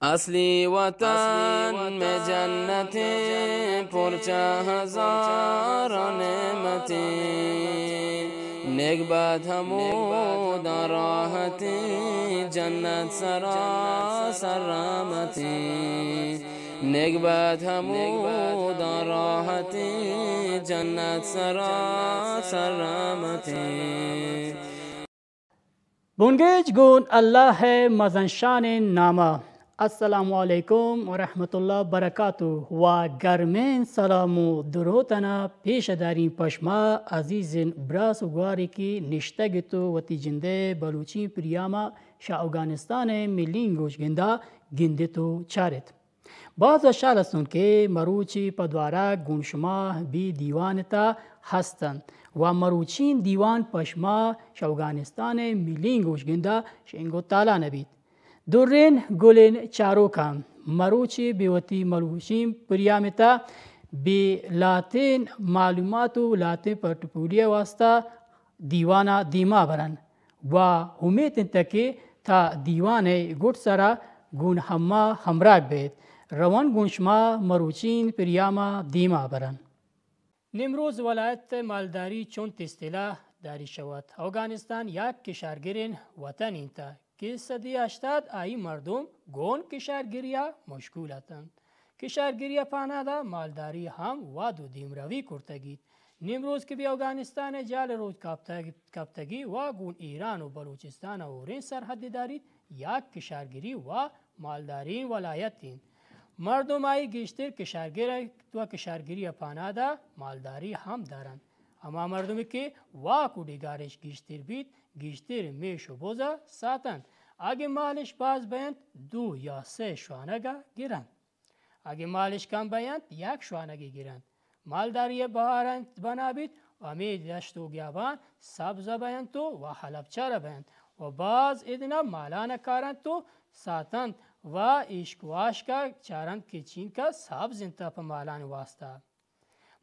اصلی وطن میں جنت پرچہ ہزار نعمت نیک بد حمود راحت جنت سراسر رحمت نیک بد حمود راحت جنت سراسر رحمت. بونگیج گون الله ہے مزنشان نامه. السلام علیکم و رحمت الله برکاته و گرمین سلام و دروتنا پیش داریم پشما عزیزین براس و گواری کی نشتگ تو و تیجنده بلوچی پریاما شا افغانستان ملین گوش گنده گنده تو چارت. باز شالستون که مروچی پدوارا گونشما بی دیوان تا هستند و مروچین دیوان پشما شا افغانستان ملین گوش گنده شنگو تالا نبید. دورین گلین چاروکان مروچی بیوتی مروچین پریامتا بی لاتین معلومات و لاتین پرتپولی واسطه دیوانا دیما برن و همیتن تکی تا دیوان گوٹ سرا گون همه همراک بید روان گونشما مروچین پریاما دیما برن. نمروز ولایت مالداری چون اصطلاح داری شود. افغانستان یک کشورگرین وطن اینتا که صدی 80 آیی مردم گون کشورگیریا مشغول هستند. کشورگیریا پانادا مالداری هم وادو دیمروی کرتگید. نمروز که به افغانستان جال روز کاپتگی و گون ایران و بلوچستان و رین سرحدی دارید یک کشورگیری و مالداری ولایتین. مردم ای گشتر کشورگیری پانادا مالداری هم دارند. اما مردمی که واکو دیگارش گشتر بید گشتر میش و بوزا ساتند. اگه مالش باز بیند 2 یا 3 شوانگا گیرند. اگه مالش کم بیند 1 شوانگی گیرند. مالداری بهارند بنابید امی دشت و گیابان سبز بیند تو و حلبچه بیند و باز ادنا مالان کارند تو ساتند و ایشکواش کا چارند که چین کا سبز انتا پا مالان واسطه.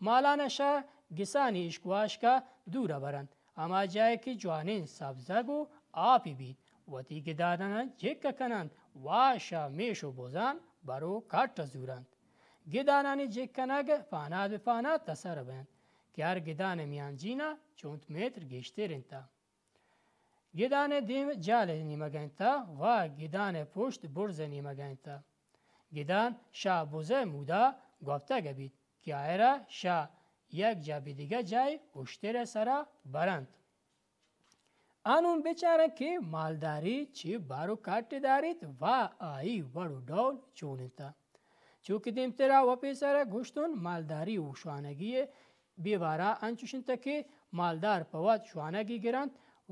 مالانشا گسانی ایشکواش کا دور برند. اما جایی که جوانین سبزگو آپی بید و تیگه دادن جکه کنند و شا میشو بوزان برو کٹ زورند. گدانانی جکنگ پاناد به پاناد تسر بند که هر گدان میانجینا 4 متر گشتر انتا. گدان دیم جال نیمگنتا و گدان پشت برز نیمگنتا. گدان شا بوزه مودا گفته گبید که ایرا شا یک جا به دیگه جای اشتر سرا برند. آنون بیچاره که مالداری چی بارو کٹ دارید و آیی برو دول چونیتا. چوک دیمترا و پیسره گوشتون مالداری و شوانگی بیوارا انچوشن تا که مالدار پواد شوانگی گرند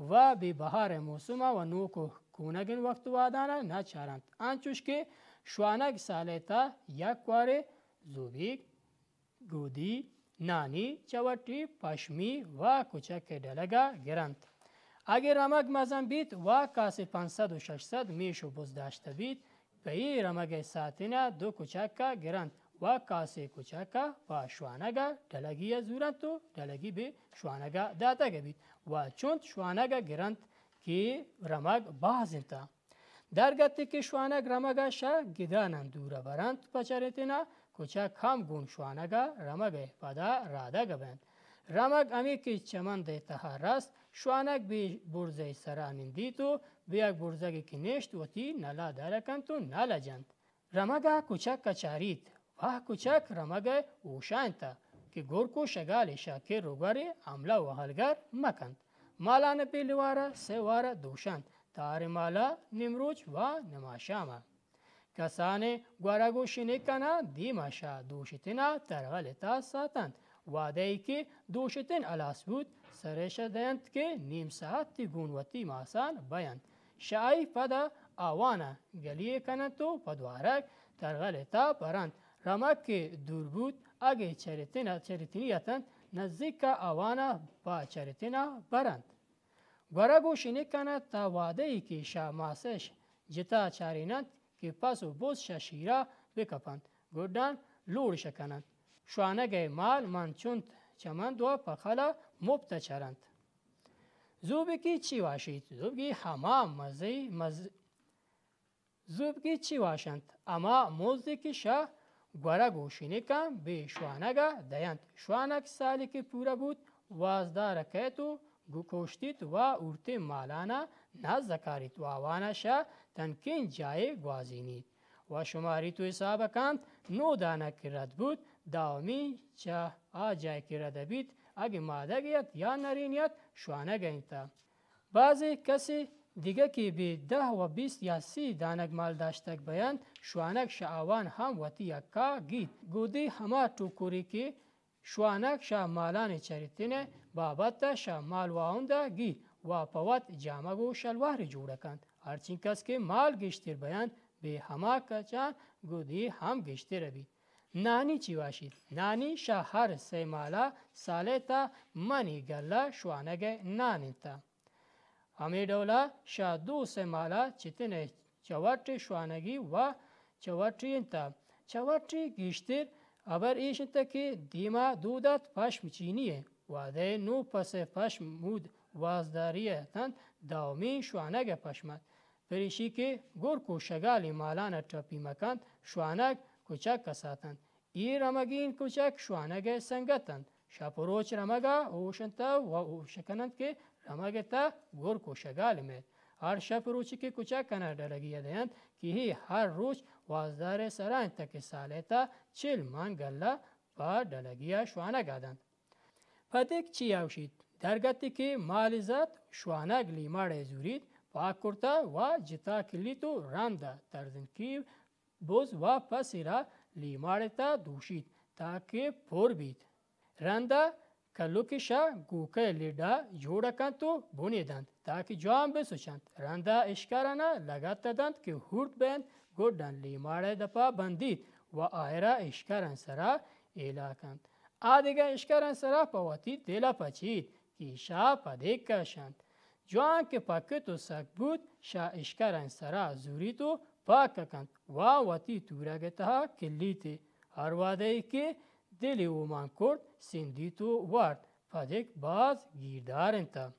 و بی بهار موسم و نوکو کونگین وقت وادانا نچارند. انچوش که شوانگ ساله تا یک واره زوبیگ، گودی، نانی، چوٹی، پشمی و کوچک دلگا گرند. اگر رمگ مزن بید و کاسی 500 و 600 میشو بز داشته بید پی رمگ ساتینا 2 کوچکا گرند و کاسی کوچکا با شوانگا دلگی زورند تو دلگی به شوانگا داتا بید و چون شوانگا گرند که رمگ بازنتا. درگتی که شوانگ رمگا شا گدانن دور برند پچارتینا کوچک هم گون شوانگا رمگ پدا رادا گبند. رمگ امی که چمن دیتا راست شوانگ بی برزه سرانین دیتو بی یک برزگی که نشت و تی نلا دارکن تو نلا جند. رمگا کوچک کچارید و کوچک رمگ اوشان تا که گرکو شگال شاکر روگاری عمله و حلگر مکند. مالان پیلوارا 3 وارا دوشند تار مالا نمروچ و نماشاما. کسان گوارگو شنکنا دیماشا دوشتنا ترغلتا ساتند. واده ای که دوشتن علاس بود سرش دهند که نیم ساعت تی گونوتی ماسان بیند. شایی پدا آوانا گلیه کنند تو پدوارک ترغلتا برند. رمک که دور بود اگه چریتینیتن نزدیک آوانا با چریتینا برند. گوارگو شنکنا تا واده ای که شا ماسش جتا چارینند که پس و بوز شیرا بکپند گردان لور شکنند. شوانگه مال منچوند چمند و پخلا مبتا چرند. زوبکی چی واشید؟ زوبکی همه زوبگی چی واشند اما موزی که شا گوره گوشینی کم به شوانگا دیند. شوانگ سالی که پورا بود وازدار کهتو گو کشتید و ارتی مالانا نزدکارید و آوانا شا تنکین جای گوازینید و شماری تو حساب کند 9 دانه که رد بود داومی چه آجای که رد بید اگه ماده گید یا نرینیت شوانگ اینتا. بعضی کسی دیگه که به 10 و 20 یا 30 دانگ مال داشتک بیند شوانگ شاوان هم وطی یکا گید گودی همه توکوری که شوانگ شا مالان چریتینه بابت شا مال واونده گید و پوات جامگ و شلوار جوڑه کند. هرچین کس که مال گشتر بیند به همه کچان گودی هم گشتر بید. نانی چی باشید؟ نانی شا هر 3 مالا ساله تا منی گله شوانگ نانی تا. همی دولا شا 2-3 مالا چیتنه چواتری شوانگی و چواتری انتا. چواتری گشتر ابر ایشنتا که دیما دودت پشم چینیه و ده نو پس پشم مود وازداریه تن داومی شوانگ پشمد. پریشی که گرکو شگالی مالان تپی مکند شوانگ کوچک کساتند. ای رمگین کوچک شوانگ سنگتند. شپروچ رمگا اوشنتا و اوشکنند که رمگتا گرکو شگالی مید. هر شپروچی که کوچک کنر دلگیه دیند که هر روچ وازدار سران تک سالیتا 40 من گله با دلگیه شوانگ آدند. پدک چی اوشید؟ درگتی که مالیزات شوانگ لیمار زورید پاک کرتا و جتا کلیتو رانده تردنکی بوز و پسی را لیمارتا دوشید تاکه پر بید. رانده کلوکشا گوکه لیدا جوڑا کن تو بونیدند تاکه جوان بسوچند. رانده اشکارانا لگت دند که هورد بند گردن لیماره دپا بندید و آهرا اشکاران سرا ایلا کند. آدگه اشکاران سرا پواتی دیلا پچید که شا پدک کشند. جوان که پاکتو سک بود شا اشکاران سرا زوری تو پاک کند و واتی تورگتها کلیتی. هر واده ای که دلی اومان کرد سندی تو وارد پدک باز گیردار انتا.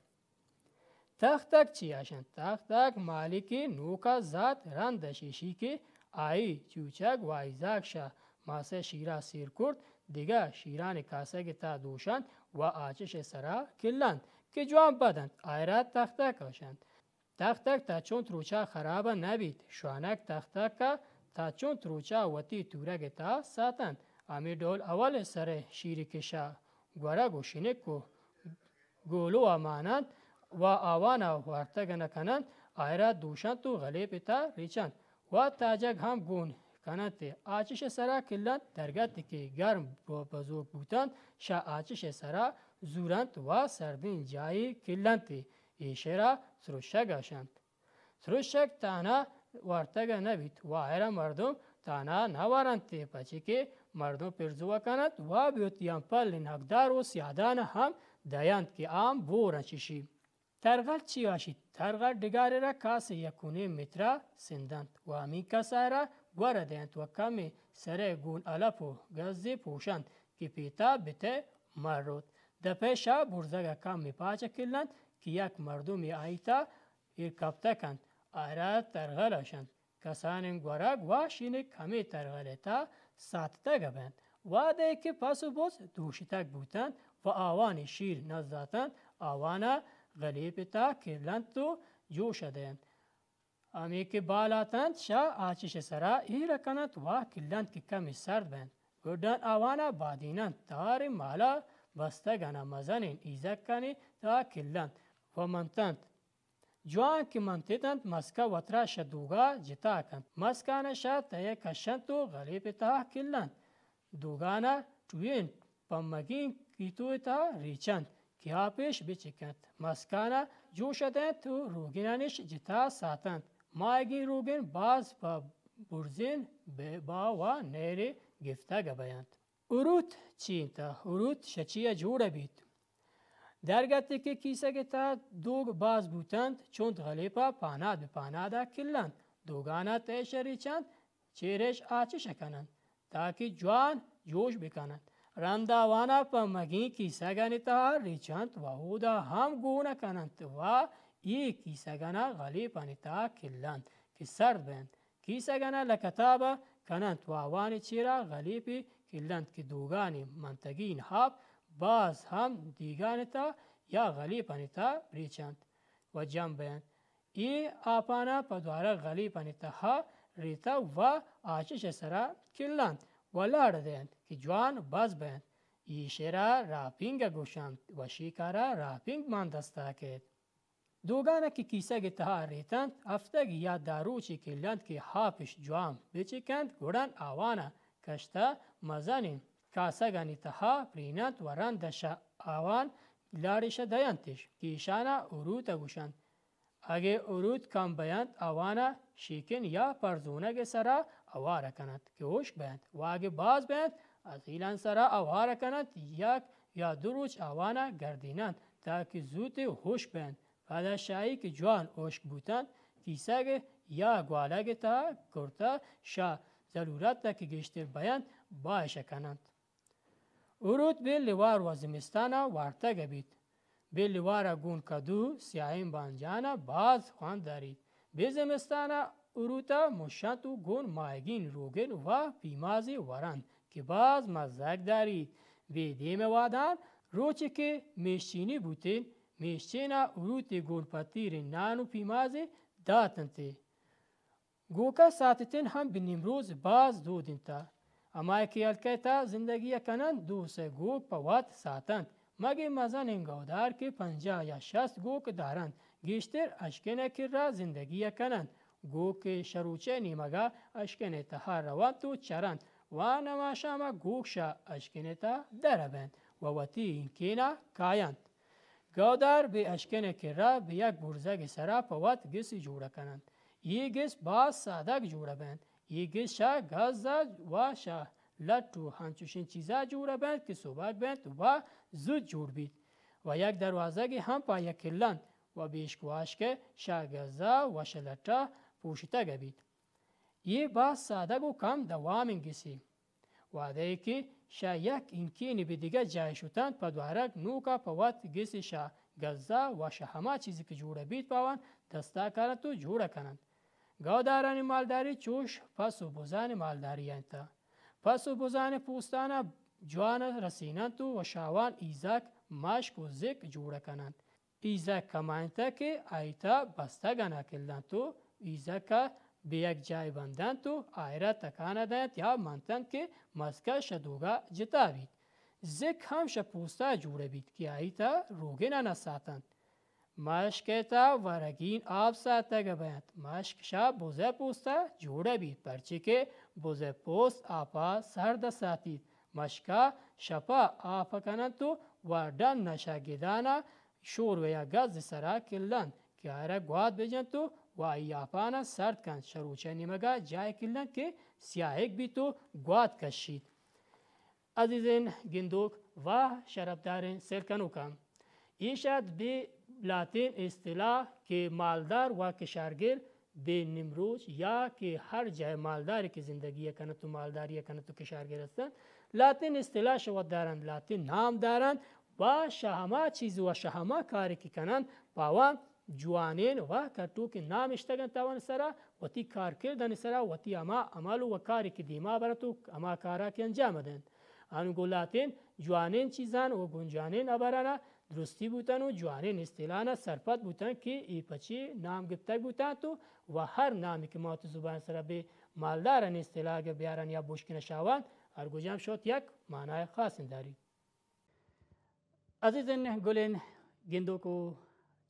تختک چی آشند؟ تختک مالکی نوکا ذات رند شیشی که آئی چوچک و ایزاک شا ماسه شیرا سیر کرد دیگه شیران کاسه تا دوشند و آچش سرا کلند که جوان بدند آیرا تختک آشند. تختک تا چون تروچا خراب نبید شوانک تختک تا چون تروچا وطی تورگ تا ساتند. امی دول اول سر شیری کشا گوره گوشینه کو گولو امانند و آوانا وارتگ نکنند آیرا دوشند تو غلیب تا ریچند و تاجگ هم گون کنند. آچش سرا کلند درگتی که گرم بزرگ بودند شا آچش سرا زورند و سردین جایی کلند ایشرا سروشگ آشند. سروشگ تانا وارتگ نبید و آیرا مردم تانا نوارند پچی که مردم پرزوه کند و بیوتیان پل حقدار و سیادان هم دایند که آم بورن چشی. ترغل چی باشید؟ ترغل دگاره را کاس یکونه مترا سندند و همین کسای را گوره دیند و کمی سر گون علف و گزی پوشند که پیتا بته مرود. دپیشا برزگا کمی پاچه کلند که یک مردمی آیتا ارکبته کند آیرا ترغل آشند. کسان گورگ و شینک همه ترغلتا ساتتا گبند و ده که پاسو بوز دوشتک بودند و آوان شیر نزداتند آوانا غلیبتا کلند تو جوش دهند. امی که بالاتند شا آچش سرا ایره کند و کلند که کمی سرد بند. گردن آوانا بادینند تار مالا بستگانا مزنین ایزک کنی تا کلند و منتند. جوان که منتیدند مسکا وطرا شدوگا جتا کند. مسکانا شا تایه کشند تو غلیبتا کلند. دوگانا توین پمگین کیتوی تا ریچند که آپیش بچکند. مسکانا جوش دهند تو روگینانش جتا ساتند. مایگین روگین باز با برزین با و نیری گفته گبایند. اروت چین تا؟ اروت شچیه جوڑه بید. درگتی که کیسه گتا دوگ باز بودند چوند غلیبا پاناد به پانادا کلند. دوگانا تیش ریچند چیرش آچش کنند تاکه جوان جوش بکنند. رنداوانا پا مگین کیسه گانی تا ریچند و هودا هم گونه کنند و ای کیسه گانا غلیبانی تا کلند که سرد بند کیسگنا لکتابا کنند و آوان چیرا غلیپی کلند که دوگانی منطقین هاب باز هم دیگان تا یا غلیپانی تا بریچند و جمع بیند. ای آپانا پدوارا غلیپانی تا ها ریتا و آچش سرا کلند و لار دیند که جوان باز بیند. ای شیرا راپینگ گوشند و شیکارا راپینگ ماندستا کد. دوگانا که کیسه گی تها ریتند افتگ یا داروچی کلند که هاپش جوام بچکند گوڑن آوانا کشتا مزانین کاسگانی تها پرینند و رندشا آوان لارش دیانتش کیشانا اروتا گوشند. اگه ارود کم بیند آوانا شیکن یا پرزونگ سرا آوارا کند که ہوش بیند و اگه باز بیند از ایلان سرا آوارا کند یک یا دروچ آوانا گردینند تاکه زود ہوش بیند. بعد شایی که جوان اوشک بودند کیسه یا گواله تا کرتا شا ضرورت تا که گشتر بیند باش کنند. ارود به لیوار و زمستانا وارتا گبید. به لیوارا گون کدو سیاهیم بانجانا باز خوان دارید. به زمستانا اروتا مشانتو گون مایگین روگن و پیمازی ورند که باز مزاق دارید. به دیم وادان روچه که میشچینی بودین میشچینا اروتی گون پتیر نانو پیمازی داتنتی. گوکا ساتتین هم به نمروز باز دودین تا. اما که الکه تا زندگی کنند دو سه گوک پوات ساتند. مگه مزن انگودار که 50 یا 60 گوک دارند. گیشتر اشکنه که را زندگی کنند. گوک شروچه نیمگا اشکنه تا روان تو چرند. و نماشاما گوک شا اشکنه تا دربند. و وطی اینکینا کایند. گودار به اشکنه که را به یک برزگ سرا پوات گسی جوڑا کنند. یہ گس باز سادک جوڑا بند. یہ گس شا گازا و شا لطو همچوشین چیزا جوڑا بند که صبح بند و زود جوڑ بید. و یک دروازه هم پا یک کلند و بیشکواش که شا گازا و شلطا پوشتا گبید. یہ باز سادک و کم دوامین گسی. وعده ای که شا یک اینکینی به دیگه جای شدند پدوارک نوکا پوات گسی شا گازا و شا همه چیزی که جوڑا بید پاوان دستا کارن تو جوڑا کنند. گوداران مالداری چوش پس و بزان مالداری انتا. پس و بزان پوستانا جوان رسینند تو و شاوان ایزاک ماشک و زک جوڑا کنند. ایزاک کمانتا که آیتا بستگانا کلند تو ایزاکا به یک جای بندند تو آیرا تکانا دند یا منتند که مسکا شدوگا جتا بید. زک هم شپوستا جوڑا بید که آیتا روگینا نساتند. ماشک تا ورگین آب ساتا گبند. ماشک شا بوزه پوستا جوڑا بید پرچه که بوزه پوست آپا سرد ساتید. ماشکا شپا آپا کنند تو و دن نشاگیدانا شور و یا گاز سرا کلند که آره گواد بجند تو و ای آپانا سرد کند. شروچه نیمگا جای کلند که سیاهک بی تو گواد کشید. عزیزین گندوک و شربدارین سرکنو کم. ایشاد به لاتین اصطلاح که مالدار و کشارگل به نمروز یا که هر جای مالداری که زندگی کنه تو مالداری کنه تو کشارگل هستند لاتین اصطلاح شود دارند. لاتین نام دارند و شهما چیز و شهما کاری که کنند پاوان جوانین و کتو که نام اشتگن تاوان سرا و تی کار کردن سرا و تی اما عمل و کاری که دیما براتو اما کارا که انجام دهند. آنگو لاتین جوانین چیزان و گنجانین ابرانا درستی بودن و جوانین اصطلاحنا سرپت بودن که ای پچی نام گفتگ بودن تو و هر نامی که ما تو زبان سر به مالدارن اصطلاح بیارن یا بوشکن شاوان هرگو جمع شد یک معنای خاص داری. عزیزن گلین گندو کو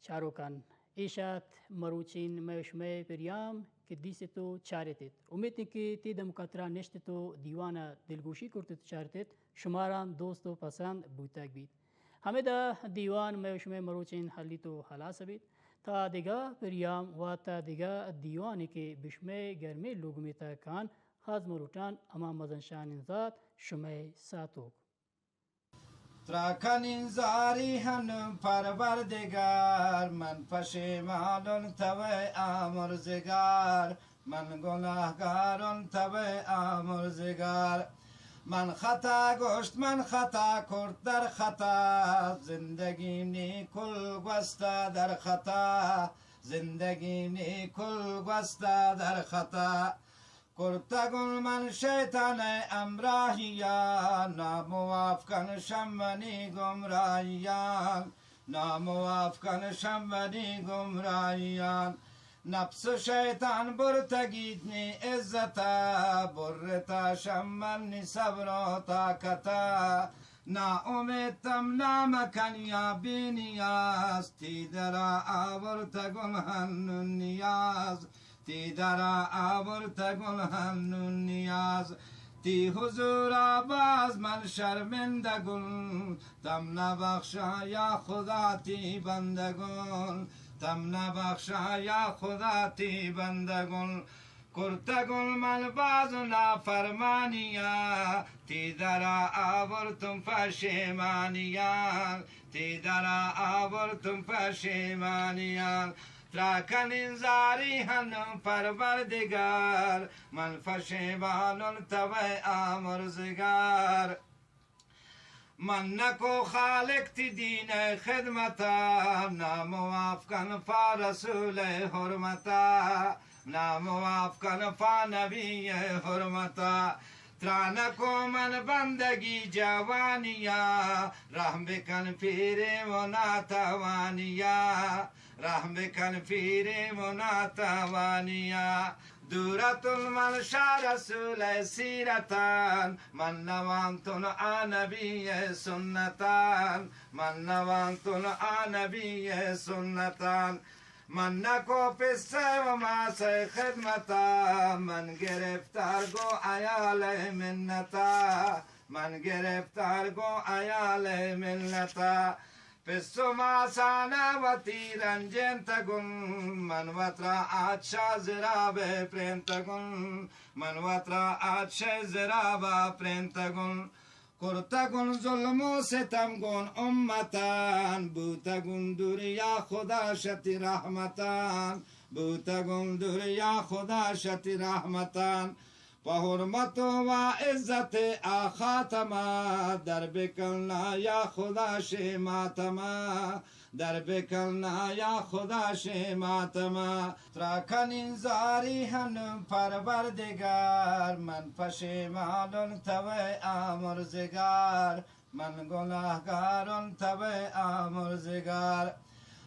چاروکان ایشات مروچین میشمه پریام که دیست تو چارتید. امیدی که تی دمکاترا نشت تو دیوانا دلگوشی کرده تو چارتید شماران دوست و پسند بودتگ بید. همه دا دیوان میشمه مروچین حلی تو خلاص بید. تا دیگه پریام و تا دیگه دیوانی که بشمه گرمه لوگمی تا کان خاز مروتان اما مزنشان انزاد شمه ساتوک. تراکن انزاری هنم پروردگار من پشیمانم توی آمرزگار من گناهگارم توی آمرزگار من خطا گشت من خطا کرد در خطا زندگی نیکل گسته در خطا زندگی نیکل گسته در خطا کرتگل من شیطان امراهیان ناموافقن شمنی گمراهیان ناموافقن شمنی گمراهیان نفس شیطان برتگیدنی عزتا برتا شمنی صبر و طاقتا نا امیدتم نامکن یا بی نیاز تی درا آورتگل هنون نیاز تی درا آورتگل هنون نیاز تی حضور آباز من شرمندگل تم نبخشا یا خدا تی بندگل تم نبخشا یا خدا تی بندگل کرتگل من باز نافرمانیا تی درا آورتم پشیمانیان تی درا آورتم پشیمانیان تراکن انزاری هنم پروردگار من پشیمانم توی آمرزگار من نکو خالق تی دین خدمتا ناموافقن پا رسول حرمتا ناموافقن پا نبی حرمتا ترانکو من بندگی جوانیا رحم بکن پیر و ناتوانیا رحم بکن پیر و ناتوانیا دورت من شا رسول سیرتان من نوانتون آنبی سنتان من نوانتون آنبی سنتان من نکو پسه و ماسه خدمتا من گرفتار گو ایال منتا من گرفتار گو ایال منتا پسو ماسانا و تیرنجن تگن من وطرا آتشا زراب پرنتگن من وطرا آتشا زراب پرنتگن کرتگن ظلم و ستمگن امتان بوتگن دور یا خدا شتی رحمتان بوتگن دور یا خدا شتی رحمتان و حرمت و عزت آخاتما در بکلنا یا خدا شیماتما در بکلنا یا خدا شیماتما تراکن انزاری هنم پروردگار من پشیمانم توی آمرزگار من گناهگارم توی آمرزگار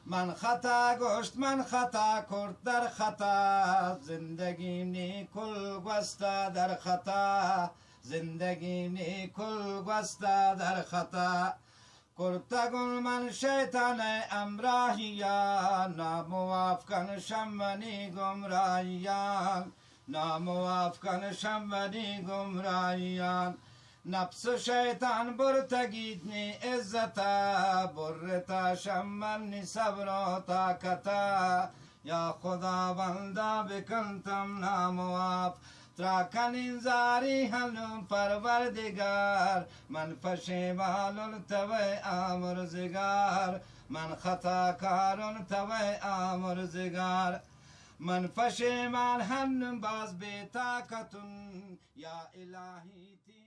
من خطا گشت من خطا کرد در خطا زندگی نی کل گستا در خطا زندگی نی کل گستا در خطا کرتگل من شیطان امراهیان ناموافقن شمنی گمراهیان ناموافقن شمنی گمراهیان نفس شیطان برتگیدنی عزتا برتا شمنی صبر و طاقتا یا خدا بندا بکنتم نامواف تراکن انزاری هنم پروردگار من پشیمانم توی آمرزگار من خطا کارم توی آمرزگار من پشیمان هنم باز بی طاقتن یا الهی تی